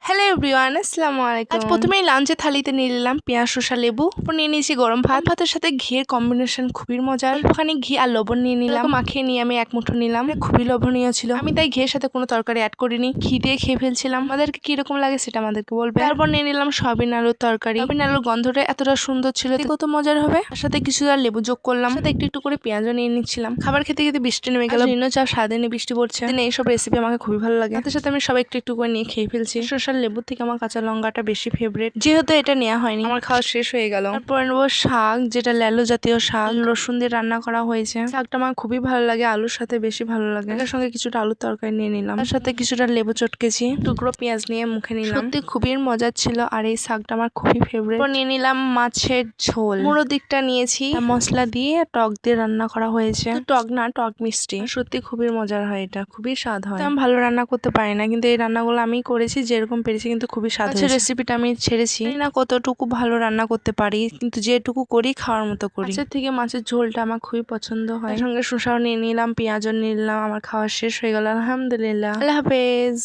Hello everyone, আসসালামু আলাইকুম। আজ প্রথমেই লাঞ্চে থালিতে নিয়ে নিলাম পেঁয়াজ শসা লেবু, তারপর নিয়ে নিয়েছি গরম ভাত। ভাতের সাথে ঘিয়ের কম্বিনেশন খুবই মজার। অল্পখানি ঘি আর লবণ নিয়ে নিলাম, মাখিয়ে নিয়ে আমি এক মুঠো নিলাম। খুবই লোভনীয় ছিল। আমি তাই ঘিয়ের সাথে কোনো তরকারি অ্যাড করিনি, ঘি দিয়ে খেয়ে ফেলছিলাম। আমাদেরকে কিরকম লাগে সেটা আমাদেরকে বলবে। তারপর নিয়ে নিলাম সয়াবিন আলুর তরকারি। সয়াবিন আলুর গন্ধটা এতটা সুন্দর ছিল, কত মজার হবে। তার সাথে কিছু আর লেবু যোগ করলাম, সাথে একটু একটু করে পেঁয়াজও নিয়ে নিচ্ছিলাম। খাবার খেতে খেতে বৃষ্টি নেমে গেল। নিম্নচাপ, সারাদিনে বৃষ্টি পড়ছে। এইসব রেসিপি আমাকে খুবই ভালো লাগে। সাথে সাথে আমি সব একটু একটু করে নিয়ে খেয়ে ফেলছি। শসার লেবু থেকে আমার কাঁচা লঙ্কাটা বেশি ফেভারিট, যেহেতু এটা নেওয়া হয়নি আমার খাওয়া শেষ হয়ে গেল। তারপর নেবো শাক, যেটা ল্যালো জাতীয় শাক, রসুন দিয়ে রান্না করা হয়েছে। শাকটা আমার খুবই ভালো লাগে, আলুর সাথে বেশি ভালো লাগে। এর সঙ্গে কিছুটা আলুর তরকারি নিয়ে নিলাম, তার সাথে কিছুটা লেবু চটকেছি, টুকরো পেঁয়াজ নিয়ে মুখে নিলাম। সত্যি খুবই মজার ছিল, আর এই শাকটা আমার খুবই ফেভারিট। নিয়ে নিলাম মাছের ঝোল, মুড়ো দিকটা নিয়েছি, মশলা দিয়ে টক দিয়ে রান্না করা হয়েছে। টক না, টক মিষ্টি। সত্যি খুবই মজার হয়, এটা খুবই স্বাদ হয়। আমি ভালো রান্না করতে পারি না, কিন্তু এই রান্নাগুলো আমি করেছি যেরকম পেরেছি, কিন্তু খুবই স্বাদ হয়েছে। রেসিপিটা আমি ছেড়েছি, না কতটুকু ভালো রান্না করতে পারি, কিন্তু যেটুকু করি খাওয়ার মতো করি। মাছের থেকে মাছের ঝোলটা আমার খুবই পছন্দ হয়। সঙ্গে শসাও নিয়ে নিলাম, পেঁয়াজও নিয়ে নিলাম। আমার খাওয়া শেষ হয়ে গেল, আলহামদুলিল্লাহ। আল্লাহ হাফেজ।